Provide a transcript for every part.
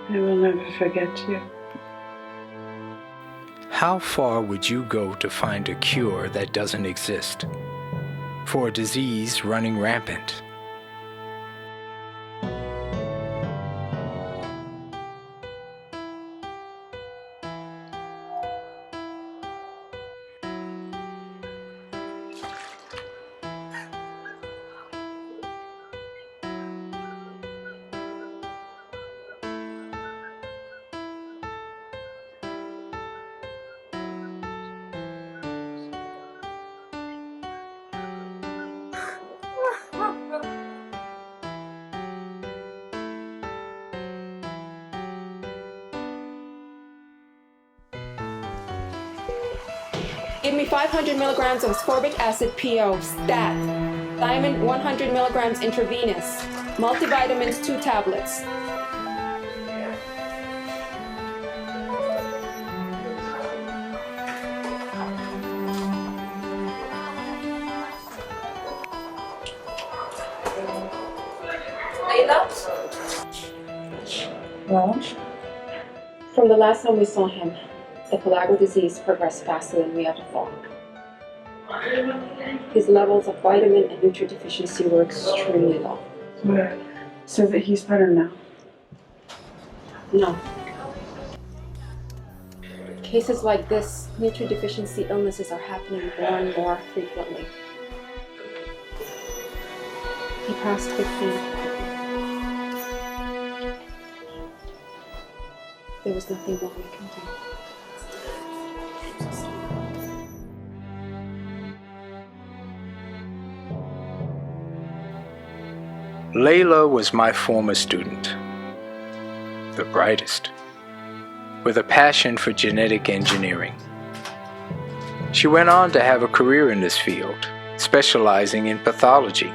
I will never forget you. How far would you go to find a cure that doesn't exist for a disease running rampant? Give me 500 milligrams of ascorbic acid PO, stat. Thiamine 100 milligrams intravenous. Multivitamins 2 tablets. Laila? Well? From the last time we saw him, the pellagra disease progressed faster than we ever thought. His levels of vitamin and nutrient deficiency were extremely low. Good. So that he's better now? No. Cases like this, nutrient deficiency illnesses are happening more and more frequently. He passed 15. There was nothing more we can do. Laila was my former student, the brightest, with a passion for genetic engineering. She went on to have a career in this field, specializing in pathology.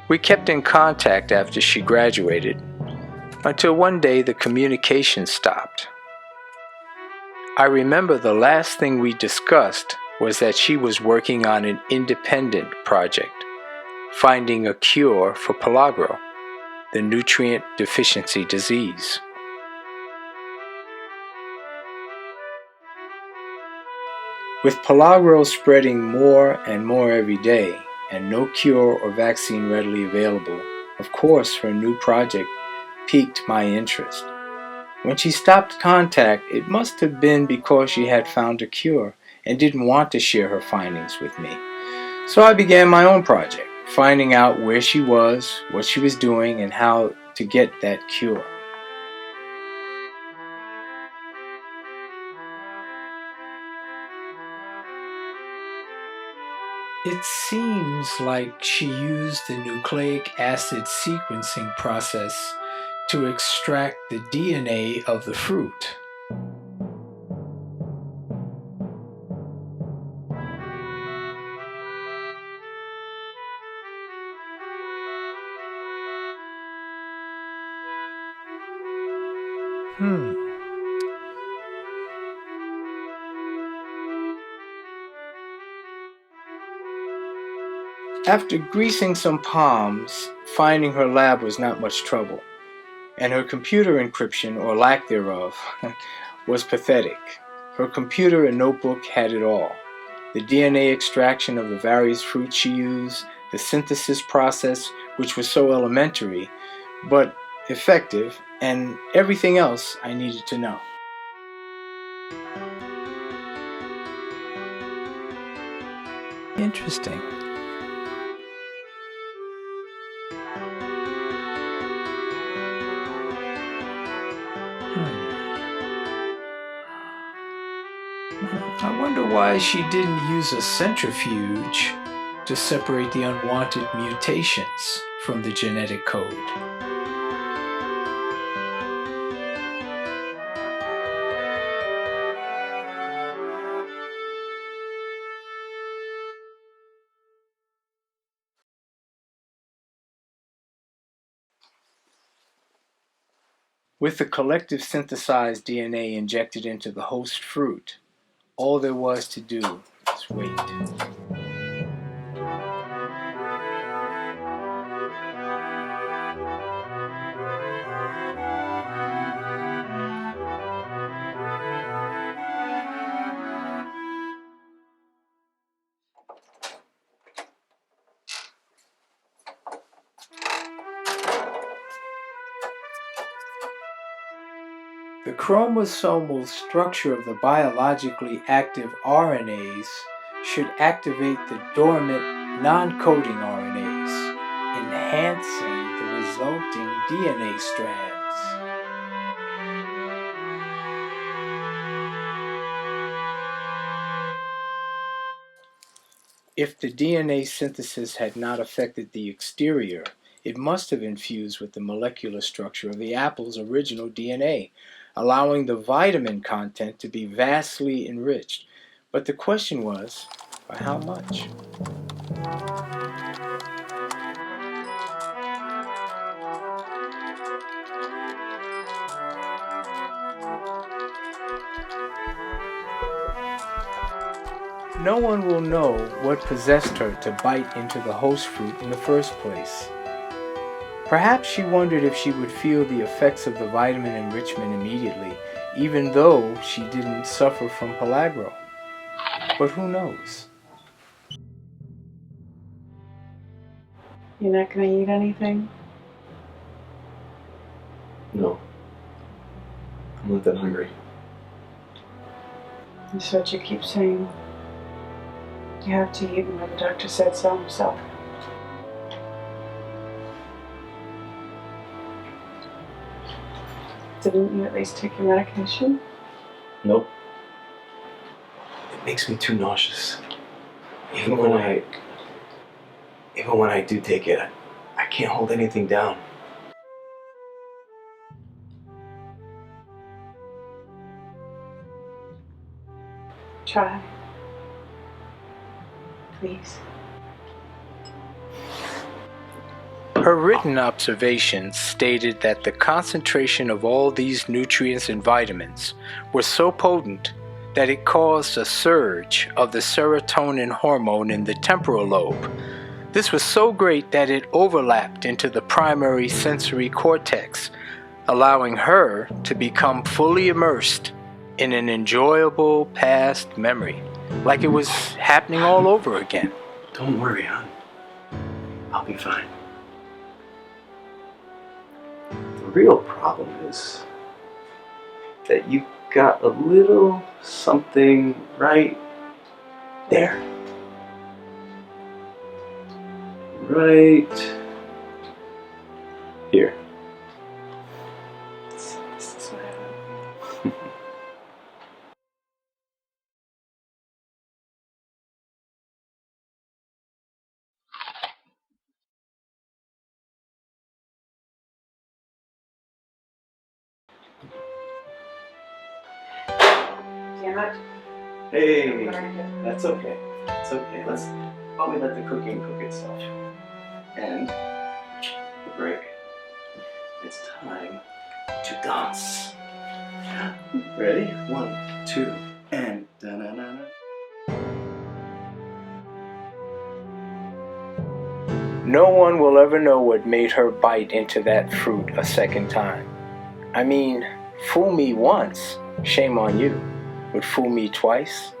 We kept in contact after she graduated, until one day the communication stopped. I remember the last thing we discussed was that she was working on an independent project, finding a cure for pellagra, the nutrient deficiency disease. With pellagra spreading more and more every day, and no cure or vaccine readily available, of course her new project piqued my interest. When she stopped contact, it must have been because she had found a cure and didn't want to share her findings with me. So I began my own project, finding out where she was, what she was doing, and how to get that cure. It seems like she used the nucleic acid sequencing process to extract the DNA of the fruit. After greasing some palms, finding her lab was not much trouble, and her computer encryption, or lack thereof, was pathetic. Her computer and notebook had it all. The DNA extraction of the various fruits she used, the synthesis process, which was so elementary, but effective, and everything else I needed to know. Interesting. I wonder why she didn't use a centrifuge to separate the unwanted mutations from the genetic code. With the collective synthesized DNA injected into the host fruit, all there was to do was Just wait. The chromosomal structure of the biologically active RNAs should activate the dormant non-coding RNAs, enhancing the resulting DNA strands. If the DNA synthesis had not affected the exterior, it must have infused with the molecular structure of the apple's original DNA, allowing the vitamin content to be vastly enriched. But the question was, by how much? No one will know what possessed her to bite into the host fruit in the first place. Perhaps she wondered if she would feel the effects of the vitamin enrichment immediately, even though she didn't suffer from pellagra. But who knows? You're not going to eat anything? No. I'm not that hungry. That's what you keep saying. You have to eat when the doctor said so himself. Didn't you at least take your medication? Nope. It makes me too nauseous. Even when I do take it, I can't hold anything down. Try. Please. Her written observations stated that the concentration of all these nutrients and vitamins were so potent that it caused a surge of the serotonin hormone in the temporal lobe. This was so great that it overlapped into the primary sensory cortex, allowing her to become fully immersed in an enjoyable past memory, like it was happening all over again. Don't worry, hon. I'll be fine. The real problem is that you got a little something right there. Right here. This is what I want. Damn it. Hey, that's okay. It's okay. Why don't we let the cooking cook itself? And the break. It's time to dance. Ready? 1, 2, and da-na-na-na. No one will ever know what made her bite into that fruit a second time. I mean, fool me once, shame on you. But fool me twice?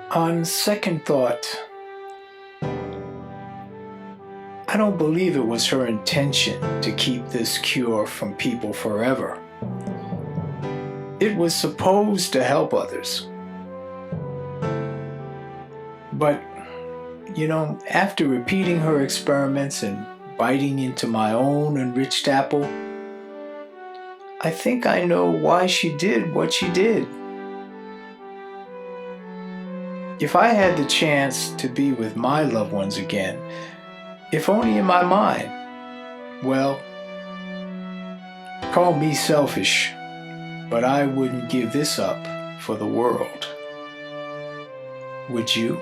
On second thought, I don't believe it was her intention to keep this cure from people forever. It was supposed to help others. But, after repeating her experiments and biting into my own enriched apple, I think I know why she did what she did. If I had the chance to be with my loved ones again, if only in my mind, well, call me selfish, but I wouldn't give this up for the world. Would you?